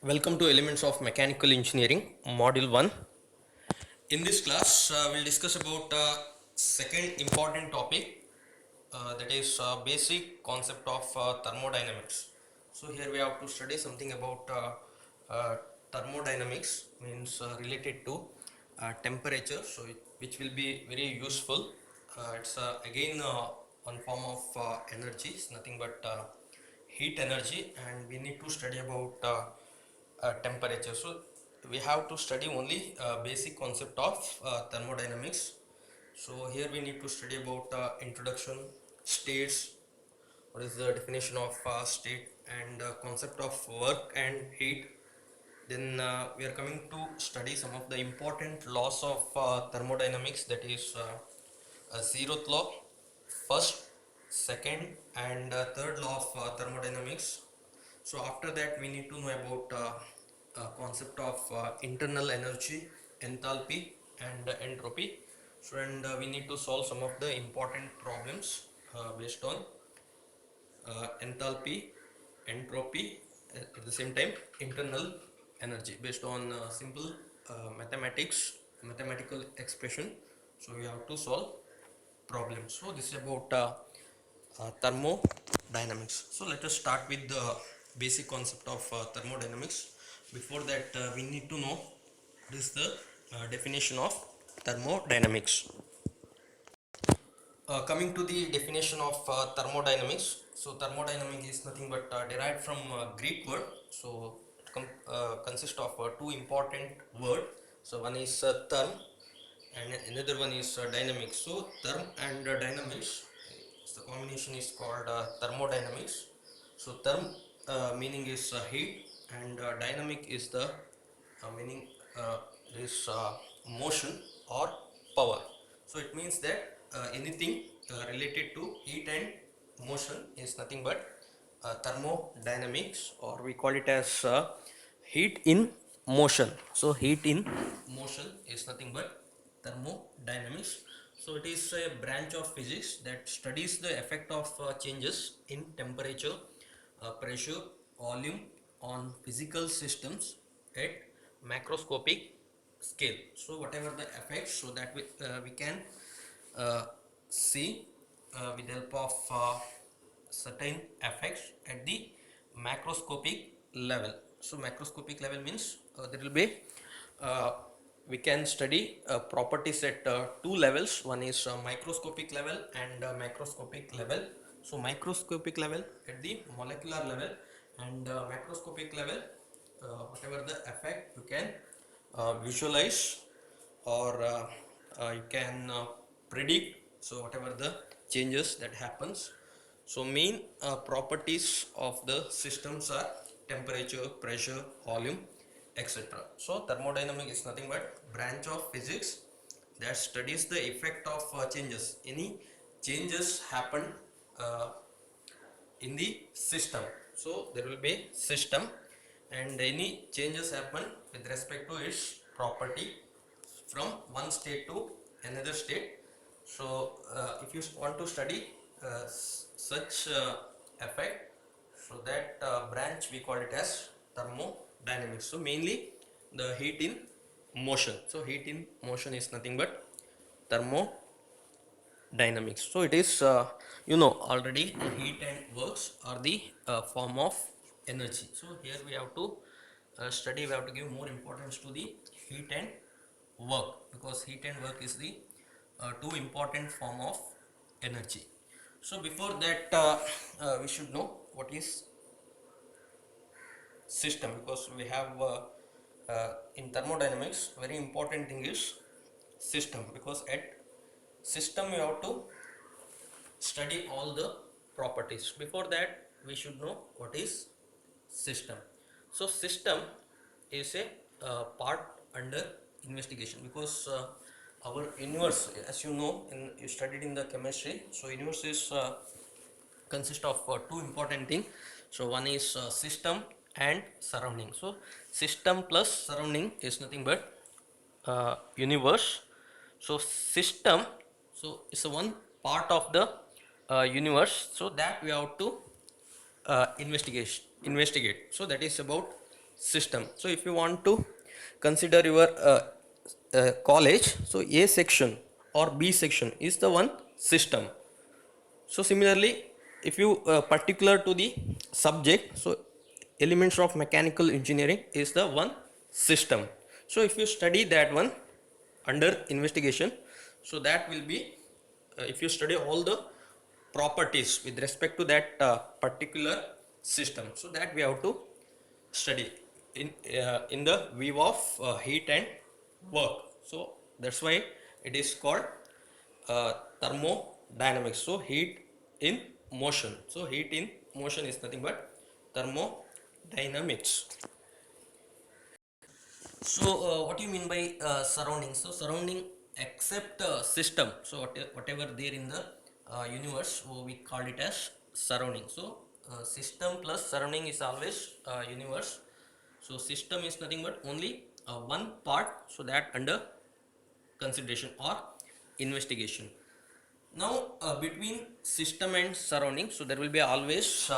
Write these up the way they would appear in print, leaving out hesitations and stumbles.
Welcome to Elements of Mechanical Engineering, Module 1. In this class, we'll discuss about second important topic, that is basic concept of thermodynamics. So here we have to study something about thermodynamics, means related to temperature, which will be very useful. It's again one form of energy, it's nothing but heat energy, and we need to study about temperature. So we have to study only basic concept of thermodynamics. So here we need to study about introduction, states, what is the definition of state, and concept of work and heat. Then we are coming to study some of the important laws of thermodynamics, that is zeroth law, first, second, and third law of thermodynamics. So after that we need to know about concept of internal energy, enthalpy, and entropy. So and we need to solve some of the important problems based on enthalpy, entropy, at the same time internal energy, based on simple mathematical expression. So we have to solve problems. So this is about thermodynamics. So let us start with the basic concept of thermodynamics. Before that, we need to know what is the definition of thermodynamics. Coming to the definition of thermodynamics, so thermodynamics is nothing but derived from Greek word. So it consists of two important word. So one is therm, and another one is dynamics. So therm and dynamics, the combination is called thermodynamics. So therm meaning is heat, and dynamic is the meaning is motion or power. So it means that anything related to heat and motion is nothing but thermodynamics, or we call it as heat in motion. So heat in motion is nothing but thermodynamics. So it is a branch of physics that studies the effect of changes in temperature, pressure, volume on physical systems at macroscopic scale. So whatever the effects, so that we can uh, see with the help of certain effects at the macroscopic level. So macroscopic level means there will be uh, we can study properties at two levels. One is microscopic level and macroscopic level. So microscopic level at the molecular level, and macroscopic level, whatever the effect you can visualize, or you can predict. So whatever the changes that happens. So main properties of the systems are temperature, pressure, volume, etc. So thermodynamics is nothing but branch of physics that studies the effect of changes. Any changes happen uh, in the system. So there will be system, and any changes happen with respect to its property from one state to another state. So if you want to study such effect, so that branch we call it as thermodynamics. So mainly the heat in motion. So heat in motion is nothing but thermodynamics. So it is already the heat and works are the form of energy. So here we have to study, we have to give more importance to the heat and work, because heat and work is the two important form of energy. So before that, we should know what is system, because we have in thermodynamics very important thing is system, because at system you have to study all the properties. Before that we should know what is system. So system is a part under investigation, because our universe, as you know, you studied in the chemistry, so universe is consist of two important things. So one is system and surrounding. So system plus surrounding is nothing but universe. So system, so it's a one part of the universe, so that we have to investigate. So that is about system. So if you want to consider your college, so A section or B section is the one system. So similarly, if you particular to the subject, so elements of mechanical engineering is the one system. So if you study that one under investigation, so that will be if you study all the properties with respect to that particular system, so that we have to study in the view of heat and work. So that's why it is called thermodynamics. So heat in motion. So heat in motion is nothing but thermodynamics. So what do you mean by surrounding? So surrounding except system. So whatever there in the universe, so we call it as surrounding. So system plus surrounding is always universe. So system is nothing but only one part. So that under consideration or investigation. Now between system and surrounding, so there will be always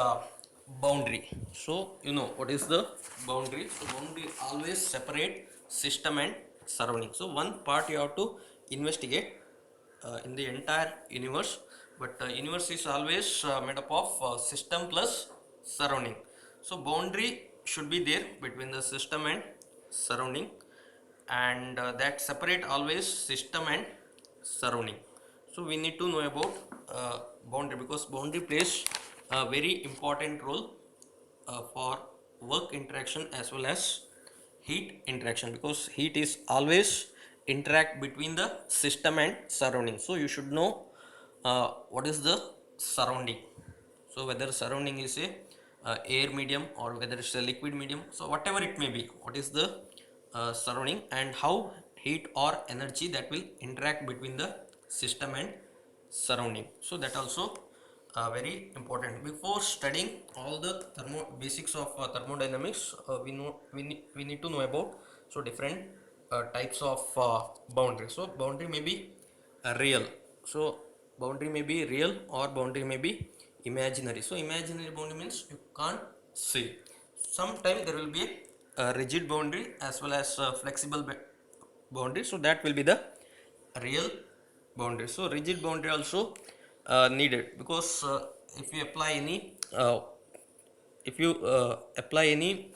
boundary. So you know what is the boundary? So boundary always separate system and surrounding. So one part you have to investigate in the entire universe, but universe is always made up of system plus surrounding. So boundary should be there between the system and surrounding, and that separate always system and surrounding. So we need to know about boundary, because boundary plays a very important role for work interaction as well as heat interaction, because heat is always interact between the system and surrounding. So you should know what is the surrounding. So whether surrounding is a air medium or whether it's a liquid medium, so whatever it may be, what is the surrounding, and how heat or energy that will interact between the system and surrounding. So that also very important. Before studying all the basics of thermodynamics, we need to know about so different types of boundary. So boundary may be real. So boundary may be real or boundary may be imaginary. So imaginary boundary means you can't see. Sometimes there will be a rigid boundary as well as flexible boundary. So that will be the real boundary. So rigid boundary also needed, because if you apply any apply any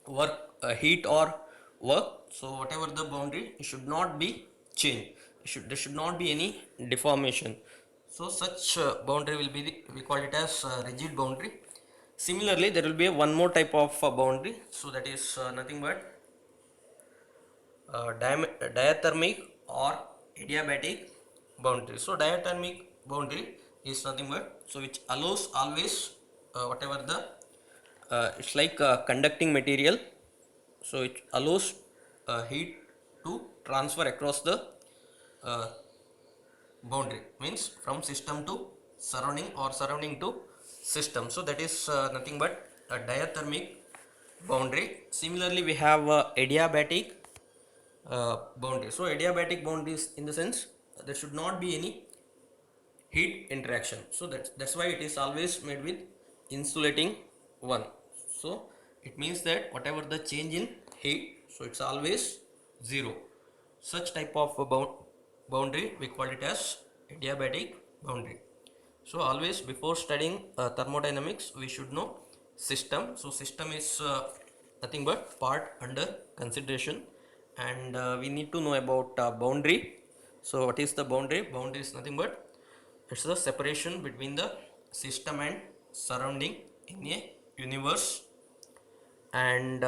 work heat or work, so whatever the boundary, it should not be changed. There should not be any deformation. So such boundary will be we call it as rigid boundary. Similarly, there will be one more type of boundary. So that is nothing but diathermic or adiabatic boundary. So diathermic boundary is nothing but so which allows always whatever the it's like conducting material. So it allows heat to transfer across the uh, boundary, means from system to surrounding or surrounding to system. So that is nothing but a diathermic boundary. Similarly, we have adiabatic boundary. So adiabatic boundaries in the sense there should not be any heat interaction. So that's why it is always made with insulating one. So it means that whatever the change in heat, so it's always zero. Such type of boundary we call it as adiabatic boundary. So always before studying thermodynamics, we should know system. So system is nothing but part under consideration, and we need to know about boundary. So what is the boundary? Boundary is nothing but it's the separation between the system and surrounding in a universe, and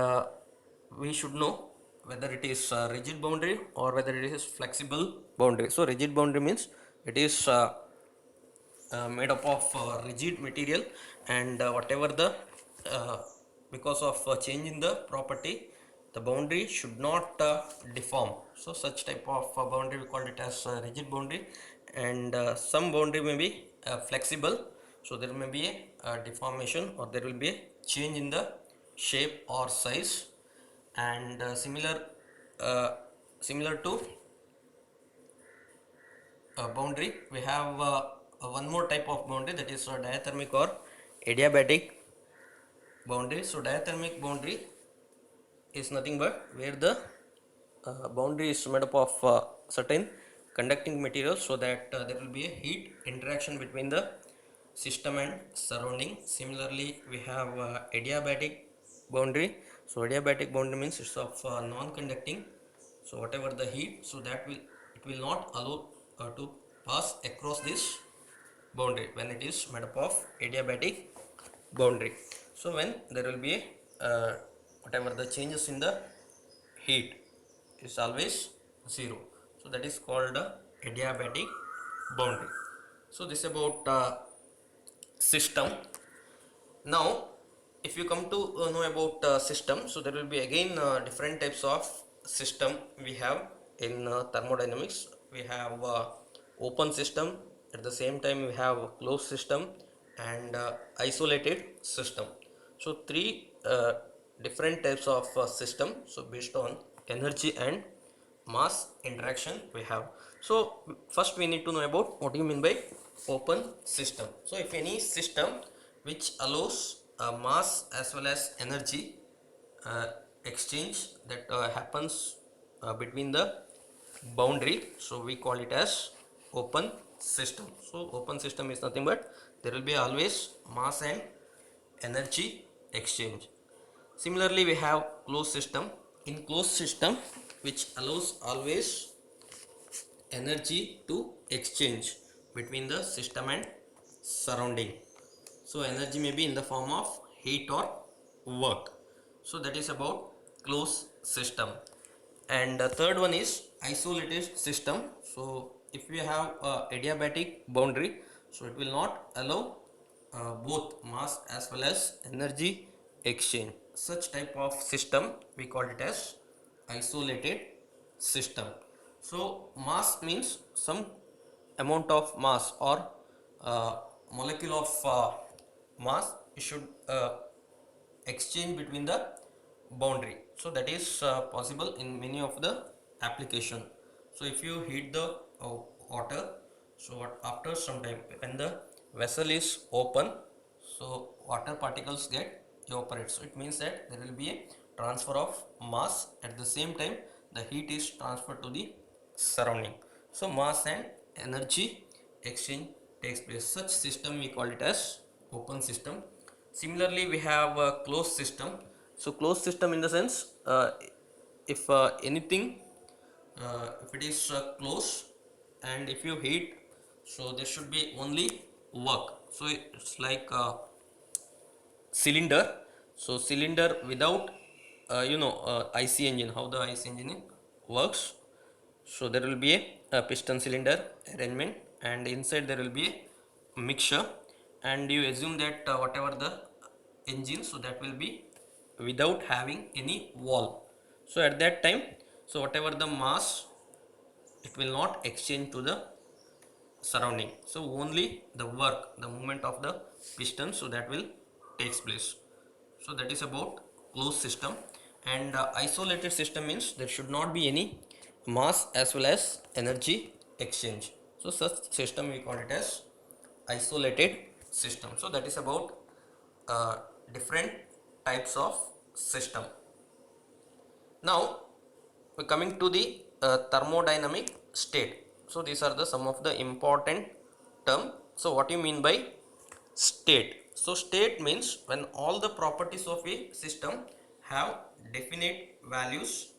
we should know whether it is rigid boundary or whether it is flexible boundary. So rigid boundary means it is made up of rigid material, and whatever the uh, because of change in the property, the boundary should not deform. So such type of boundary we call it as rigid boundary, and some boundary may be flexible, so there may be a deformation or there will be a change in the shape or size, and uh, similar to boundary, we have one more type of boundary, that is diathermic or adiabatic boundary. So diathermic boundary is nothing but where the boundary is made up of certain conducting materials, so that there will be a heat interaction between the system and surrounding. Similarly, we have adiabatic boundary. So adiabatic boundary means it's of non-conducting. So whatever the heat, so that will, it will not allow to pass across this boundary when it is made up of adiabatic boundary. So when there will be a whatever the changes in the heat is always 0, so that is called adiabatic boundary. So this about system. Now if you come to know about system, so there will be again different types of system we have in thermodynamics. We have open system, at the same time we have closed system and isolated system. So three different types of system, so based on energy and mass interaction we have. So first we need to know about what do you mean by open system. So if any system which allows mass as well as energy uh, exchange that happens between the boundary, so we call it as open system. So open system is nothing but there will be always mass and energy exchange. Similarly, we have closed system. In closed system, which allows always energy to exchange between the system and surrounding. So energy may be in the form of heat or work. So that is about closed system. And the third one is isolated system. So if we have a adiabatic boundary, so it will not allow both mass as well as energy exchange. Such type of system we call it as isolated system. So mass means some amount of mass or uh, molecule of mass should exchange between the boundary. So that is possible in many of the application. So if you heat the water, so after some time when the vessel is open, so water particles get evaporate. So it means that there will be a transfer of mass, at the same time the heat is transferred to the surrounding. So mass and energy exchange takes place. Such system we call it as open system. Similarly, we have a closed system. So closed system in the sense, if anything, if it is closed and if you heat, so there should be only work. So it's like cylinder. So cylinder without IC engine, how the IC engine works. So there will be a piston cylinder arrangement and inside there will be a mixture, and you assume that whatever the engine, so that will be without having any wall. So at that time, so whatever the mass, it will not exchange to the surrounding. So only the work, the movement of the piston, so that will takes place. So that is about closed system. And isolated system means there should not be any mass as well as energy exchange. So such system we call it as isolated system. So that is about different types of system. Now we're coming to the thermodynamic state. So these are the some of the important term. So what do you mean by state? So state means when all the properties of a system have definite values,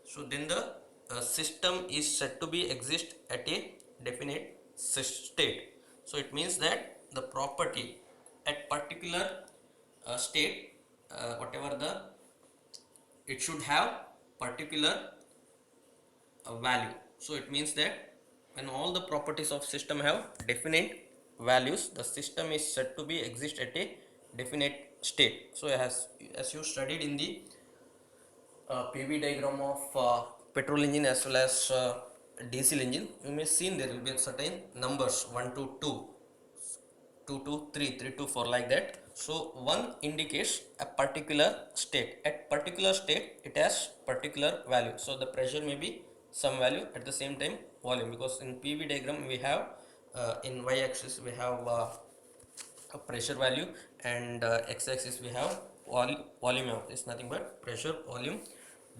so then the system is said to be exist at a definite state. So it means that the property at particular state, whatever the, it should have particular value. So it means that when all the properties of system have definite values, the system is said to be exist at a definite state. So as you studied in the PV diagram of petrol engine as well as diesel engine, you may see there will be certain numbers 1 to 2, 2 to 3, 3 to 4, like that. So 1 indicates a particular state. At particular state it has particular value. So the pressure may be some value, at the same time volume, because in PV diagram we have in y axis we have a pressure value, and x axis we have volume of is nothing but pressure volume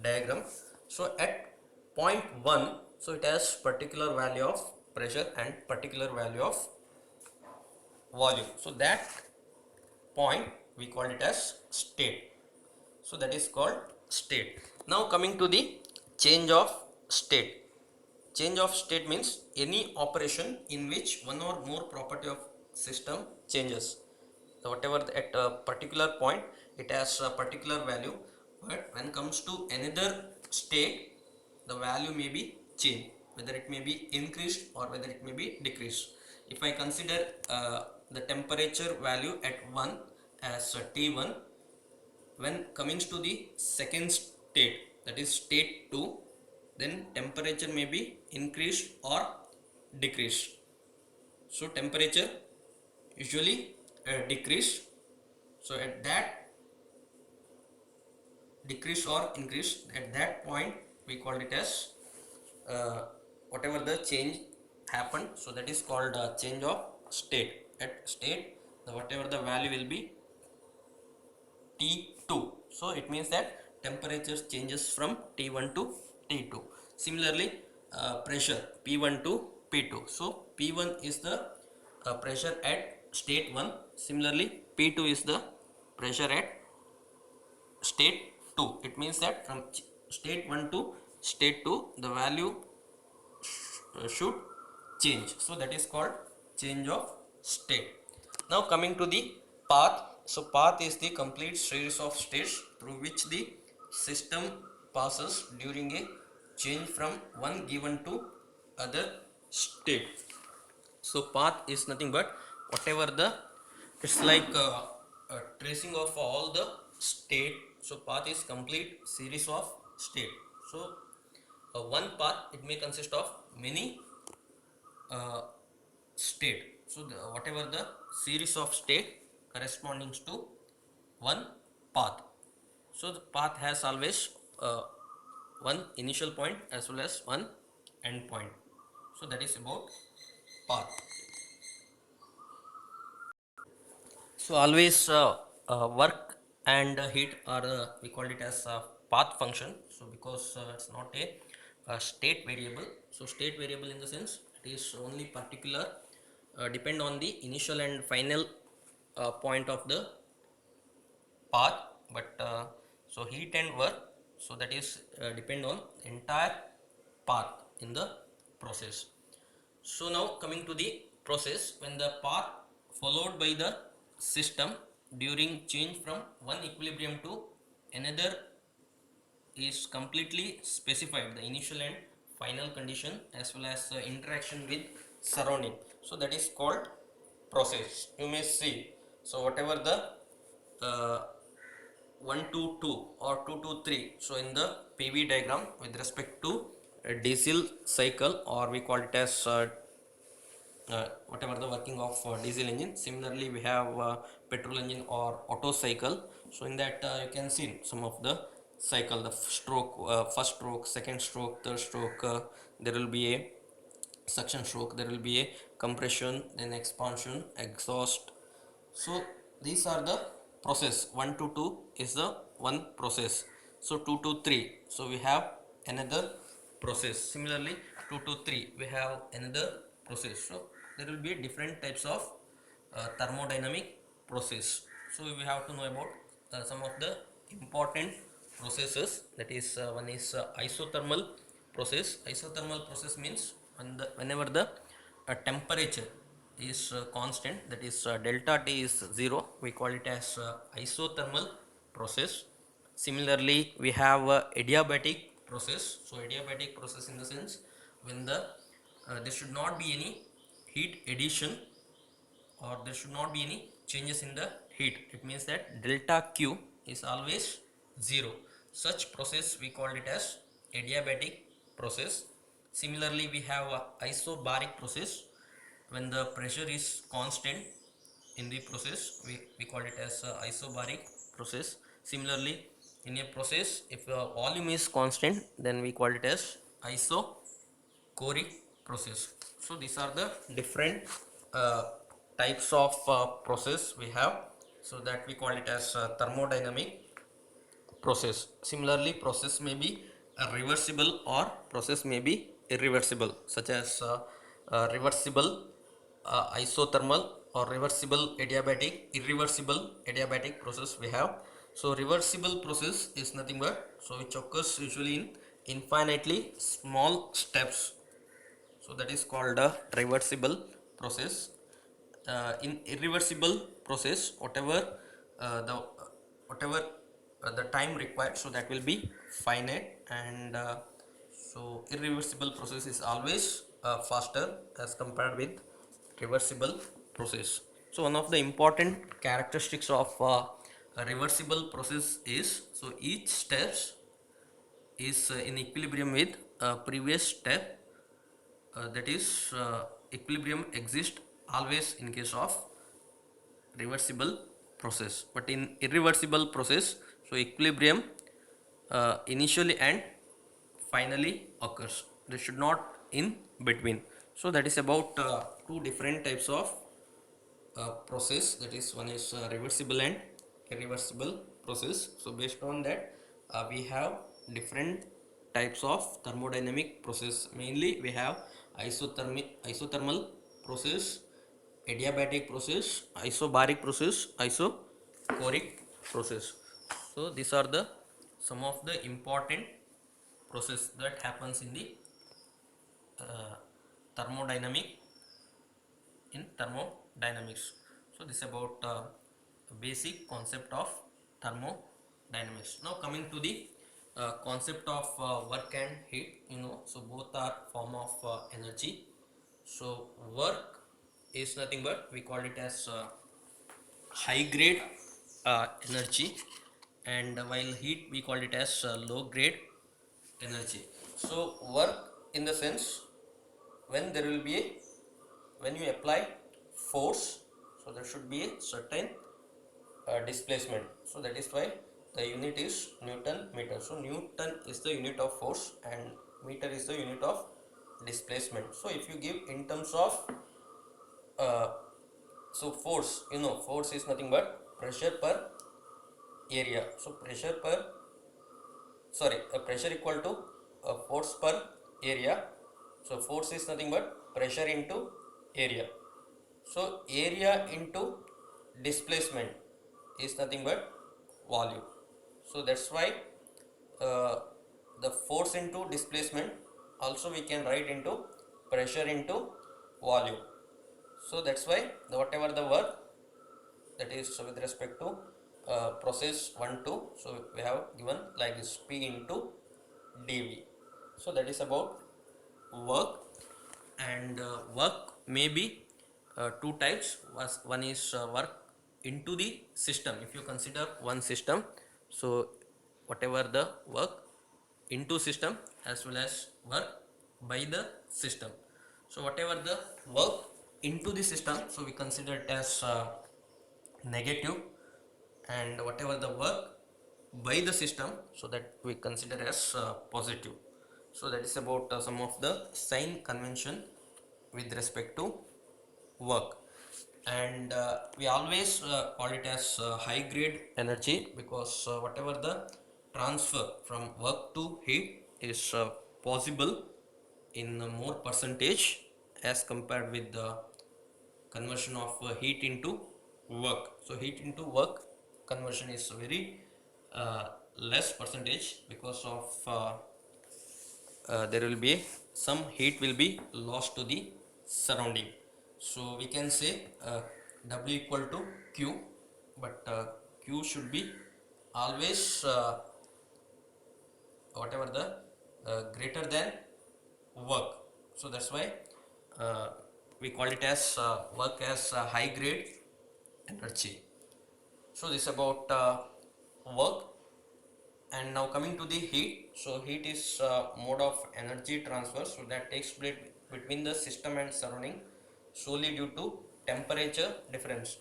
diagram. So at point 1, so it has particular value of pressure and particular value of volume. So that point we call it as state. So that is called state. Now coming to the change of state. Change of state means any operation in which one or more property of system changes. So whatever at a particular point it has a particular value, but when comes to another state the value may be changed, whether it may be increased or whether it may be decreased. If I consider the temperature value at 1 as T1, when coming to the second state, that is state 2, then temperature may be increased or decreased. So temperature usually decrease. So at that decrease or increase, at that point we call it as whatever the change happened, so that is called change of state. At state whatever the value will be T2, so it means that temperature changes from T1 to T2. Similarly pressure P1 to P2, so P1 is the pressure at state 1, similarly P2 is the pressure at state 2. It means that from state 1 to state 2 the value should change, so that is called change of state. Now coming to the path. So path is the complete series of states through which the system passes during a change from one given to other state. So path is nothing but whatever the, it's like a tracing of all the state. So path is complete series of state. So one path it may consist of many state. So whatever the series of state corresponding to one path. So the path has always one initial point as well as one end point. So that is about path. So always work and heat are we call it as path function. So because it's not a state variable. So state variable in the sense it is only particular depend on the initial and final point of the path, but so heat and work, so that is depend on entire path in the process. So now coming to the process, when the path followed by the system during change from one equilibrium to another is completely specified, the initial and final condition as well as interaction with surrounding, so that is called process. You may see, so whatever the uh, 1 to 2 or 2 to 3, so in the PV diagram with respect to a diesel cycle, or we call it as whatever the working of diesel engine. Similarly we have petrol engine or Otto cycle. So in that you can see some of the cycle, the stroke, first stroke, second stroke, third stroke, there will be a suction stroke, there will be a compression, then expansion, exhaust. So these are the process. 1 to 2 is the one process. So 2 to 3, so we have another process. Similarly 2 to 3 we have another process. So there will be different types of thermodynamic process. So we have to know about some of the important processes. That is one is isothermal process. Isothermal process means whenever the temperature is constant, that is delta T is 0, we call it as isothermal process. Similarly we have adiabatic process. So adiabatic process in the sense when the there should not be any heat addition or there should not be any changes in the heat. It means that delta Q is always 0. Such process we call it as adiabatic process. Similarly we have isobaric process. When the pressure is constant in the process, we call it as isobaric process. Similarly in a process, if volume is constant, then we call it as isochoric process. So these are the different types of process we have. so that we call it as thermodynamic process. Similarly, process may be reversible or process may be irreversible, such as reversible isothermal or reversible adiabatic, irreversible adiabatic process we have. So reversible process is nothing but which occurs usually in infinitely small steps. So that is called a reversible process. In irreversible process, whatever the time required, so that will be finite, and so irreversible process is always faster as compared with reversible process. So one of the important characteristics of a reversible process is, so each steps is in equilibrium with previous step, that is equilibrium exists always in case of reversible process, but in irreversible process, so equilibrium initially and finally occurs, they should not in between. So that is about two different types of process, that is one is reversible and irreversible process. So based on that, we have different types of thermodynamic process. Mainly we have isothermal process, adiabatic process, isobaric process, isochoric process. So these are the some of the important process that happens in the uh, thermodynamic in thermodynamics. So this is about basic concept of thermodynamics. Now coming to the concept of work and heat, so both are form of energy. So work is nothing but we call it as high grade energy, and while heat we call it as low grade energy. So work in the sense, when there will be a when you apply force, so there should be a certain displacement. So that is why the unit is Newton meter. So Newton is the unit of force and meter is the unit of displacement. So if you give in terms of uh, so force, force is nothing but pressure per area. So pressure equal to force per area. So force is nothing but pressure into area. So area into displacement is nothing but volume. So that's why uh, the force into displacement also we can write into pressure into volume. So that's why whatever the work, that is with respect to process 1 2, so we have given like this, P into dV. So that is about work. And work may be two types. One is work into the system. If you consider one system, so whatever the work into system as well as work by the system. So whatever the work into the system, so we consider it as negative, and whatever the work by the system, so that we consider as positive. So that is about some of the sign convention with respect to work. And we always call it as high grade energy, because whatever the transfer from work to heat is possible in more percentage as compared with the conversion of heat into work. So heat into work conversion is very less percentage, because of there will be some heat will be lost to the surrounding. So we can say W equal to Q, but Q should be always whatever the greater than work. So that's why uh, we call it as work as high grade energy. So this is about work. And now coming to the heat. So heat is mode of energy transfer, so that takes place between the system and surrounding solely due to temperature difference.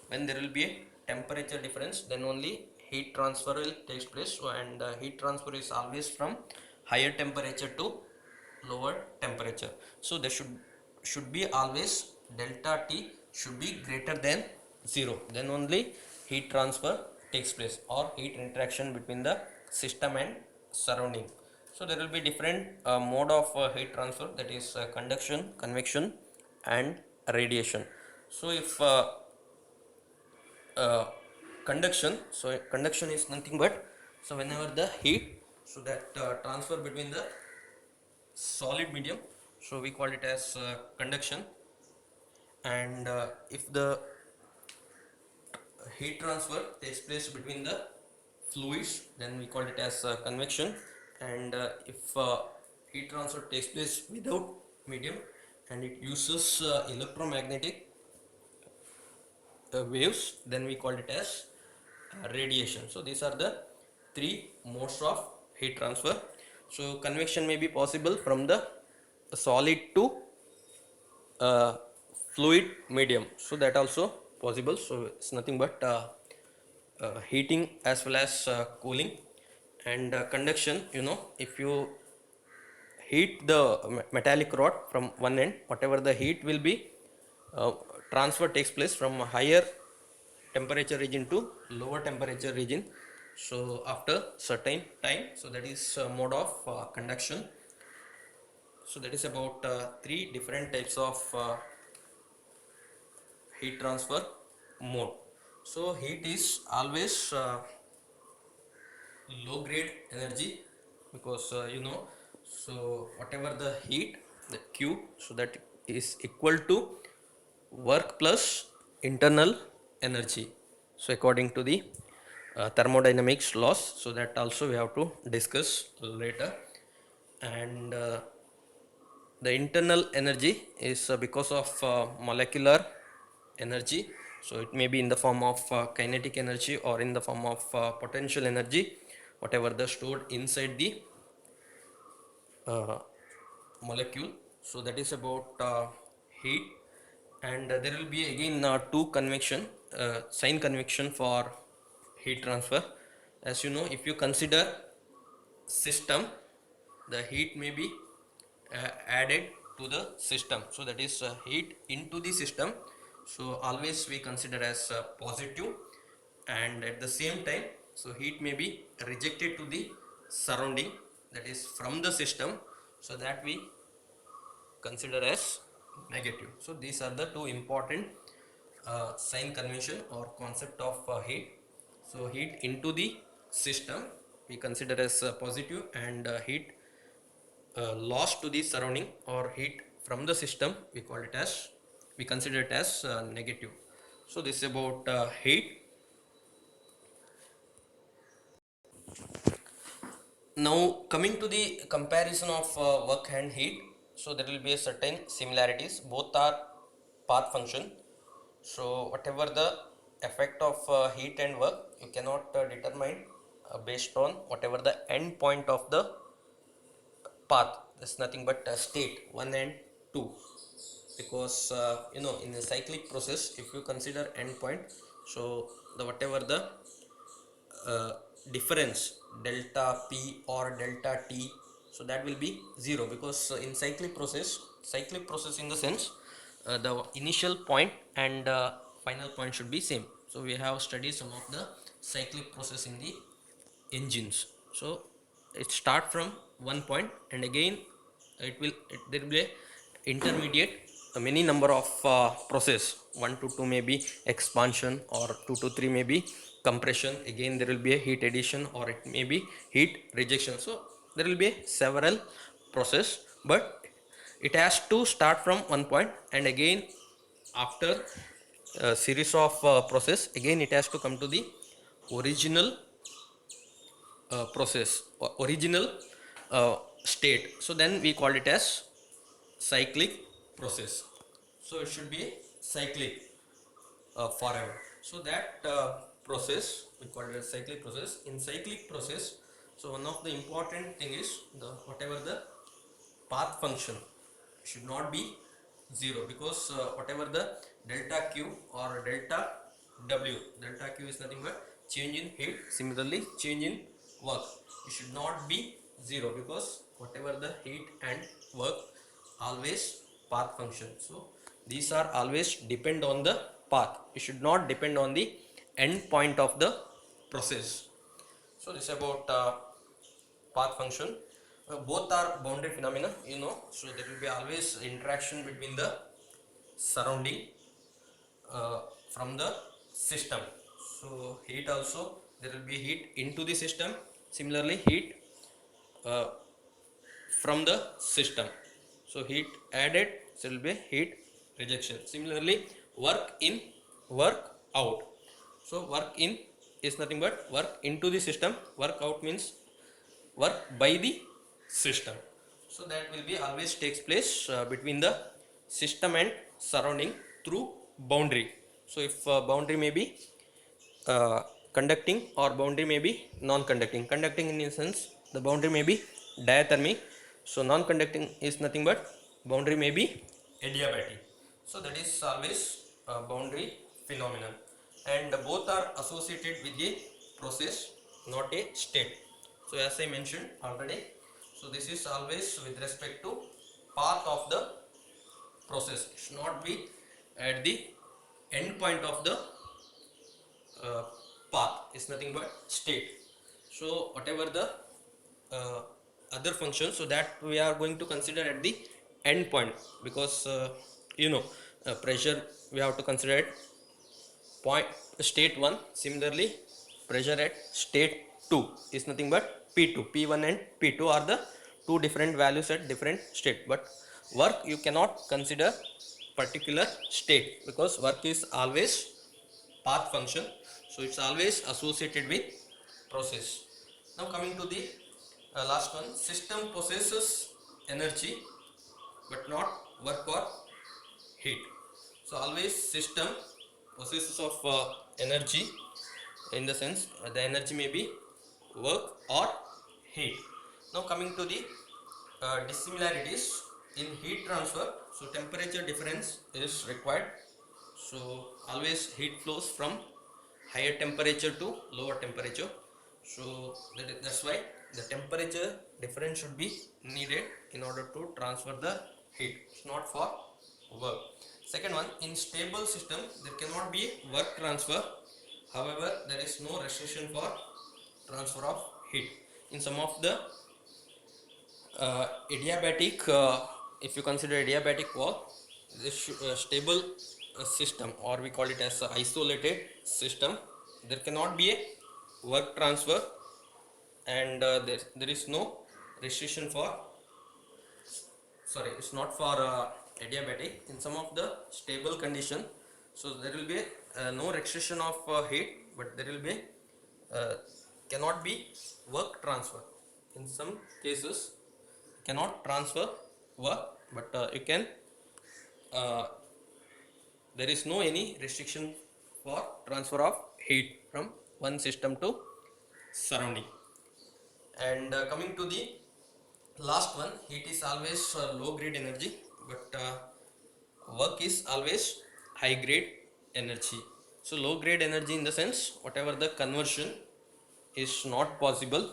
When there will be a temperature difference, then only heat transfer will take place. So, and heat transfer is always from higher temperature to lower temperature. So there should be always delta T should be greater than 0, then only heat transfer takes place, or heat interaction between the system and surrounding. So there will be different mode of heat transfer, that is conduction, convection and radiation. So if uh, conduction, so conduction is nothing but, so whenever the heat, so that transfer between the solid medium, so we call it as conduction. And if the heat transfer takes place between the fluids, then we call it as convection. And if heat transfer takes place without medium and it uses electromagnetic waves, then we call it as radiation. So these are the three modes of heat transfer. So convection may be possible from the solid to uh, fluid medium, so that also possible. So it's nothing but heating as well as cooling. And conduction, you know, if you heat the metallic rod from one end, whatever the heat will be uh, transfer takes place from a higher temperature region to lower temperature region, so after certain time. So that is mode of conduction. So that is about three different types of heat transfer mode. So heat is always low grade energy, because you know, so whatever the heat, the q, so that is equal to work plus internal energy, so according to the thermodynamics laws. So that also we have to discuss later. And the internal energy is because of molecular energy, so it may be in the form of kinetic energy or in the form of potential energy, whatever the stored inside the uh, molecule. So that is about heat. And there will be again two convection, sign convection for heat transfer. As you know, if you consider system, the heat may be added to the system, so that is heat into the system, so always we consider as positive. And at the same time, so heat may be rejected to the surrounding, that is from the system, so that we consider as negative. So these are the two important sign convention or concept of heat. So heat into the system we consider as positive, and heat lost to the surrounding or heat from the system we call it as, we consider it as negative. So this is about heat. Now coming to the comparison of work and heat, so there will be a certain similarities, both are path function. So whatever the effect of heat and work, you cannot determine based on whatever the end point of the path. There's nothing but state 1 and 2, because you know, in the cyclic process, if you consider endpoint, so the whatever the uh, difference delta p or delta t, so that will be zero, because in cyclic process in the sense the initial point and final point should be same. So we have studied some of the cyclic process in the engines. So it start from one point and again there will be a intermediate many number of process, 1 to 2 may be expansion, or 2 to 3 may be compression, again there will be a heat addition or it may be heat rejection. So there will be several process, but it has to start from one point, and again after a series of process, again it has to come to the original process or original state. So then we call it as cyclic process. So it should be cyclic forever. So that process we call it as cyclic process. In cyclic process, so one of the important thing is the whatever the path function should not be zero, because whatever the delta q or delta w, delta q is nothing but change in heat, similarly change in work, it should not be zero, because whatever the heat and work always path function. So these are always depend on the path, it should not depend on the end point of the process. So this is about path function. Both are boundary phenomena, you know, so there will be always interaction between the surrounding from the system. So heat also, there will be heat into the system, similarly heat uh, from the system. So heat added, so will be heat rejection. Similarly work in, work out. So work in is nothing but work into the system, work out means work by the system. So that will be always takes place between the system and surrounding through boundary. So if boundary may be conducting or boundary may be non-conducting. Conducting in a sense the boundary may be diathermic. So non-conducting is nothing but boundary may be adiabatic. So that is always a boundary phenomenon, and both are associated with a process, not a state. So as I mentioned already, so this is always with respect to path of the process. It should not be at the end point of the uh, path, is nothing but state. So whatever the uh, other functions, so that we are going to consider at the end point, because you know, pressure we have to consider at point state 1. Similarly pressure at state 2 is nothing but P2. P1 and P2 are the two different values at different state, but work you cannot consider particular state, because work is always path function, so it's always associated with process. Now coming to the last one, system possesses energy but not work or heat. So always system possesses of energy, in the sense the energy may be work or heat. Now coming to the dissimilarities in heat transfer, so temperature difference is required. So always heat flows from higher temperature to lower temperature. So that's why the temperature difference should be needed in order to transfer the heat. It's not for work. Second one, in stable system there cannot be work transfer. However, there is no restriction for transfer of heat. In some of the adiabatic, if you consider adiabatic wall, this stable system, or we call it as a isolated system, there cannot be a work transfer, and there is no restriction for, sorry, it's not for adiabatic. In some of the stable condition, so there will be no restriction of heat, but there will be cannot be work transfer. In some cases cannot transfer work, but you can there is no any restriction for transfer of heat from one system to surrounding. And coming to the last one, heat is always low grade energy, but work is always high grade energy. So low grade energy in the sense whatever the conversion is not possible,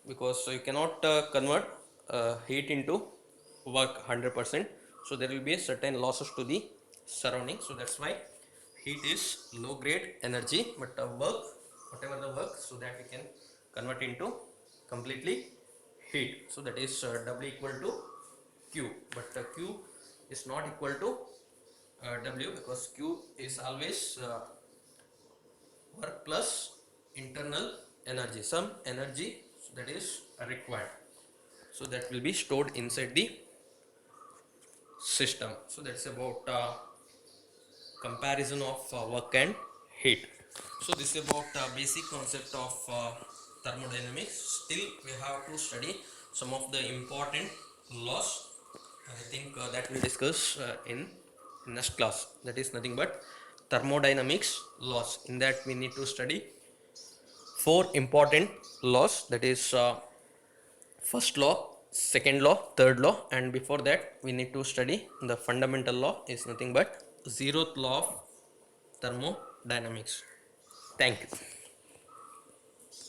because you cannot convert heat into work 100%. So there will be certain losses to the surrounding. So that's why heat is low grade energy, but work, whatever the work, so that we can convert into completely heat. So that is W equal to Q, but Q is not equal to W, because Q is always work plus internal energy, some energy that is required, so that will be stored inside the system. So that's about comparison of work and heat. So this is about basic concept of thermodynamics. Still we have to study some of the important laws. I think that we discuss in next class, that is nothing but thermodynamics laws. In that we need to study four important laws, that is first law, second law, third law, and before that we need to study the fundamental law, is nothing but zeroth law of thermodynamics. Thank you.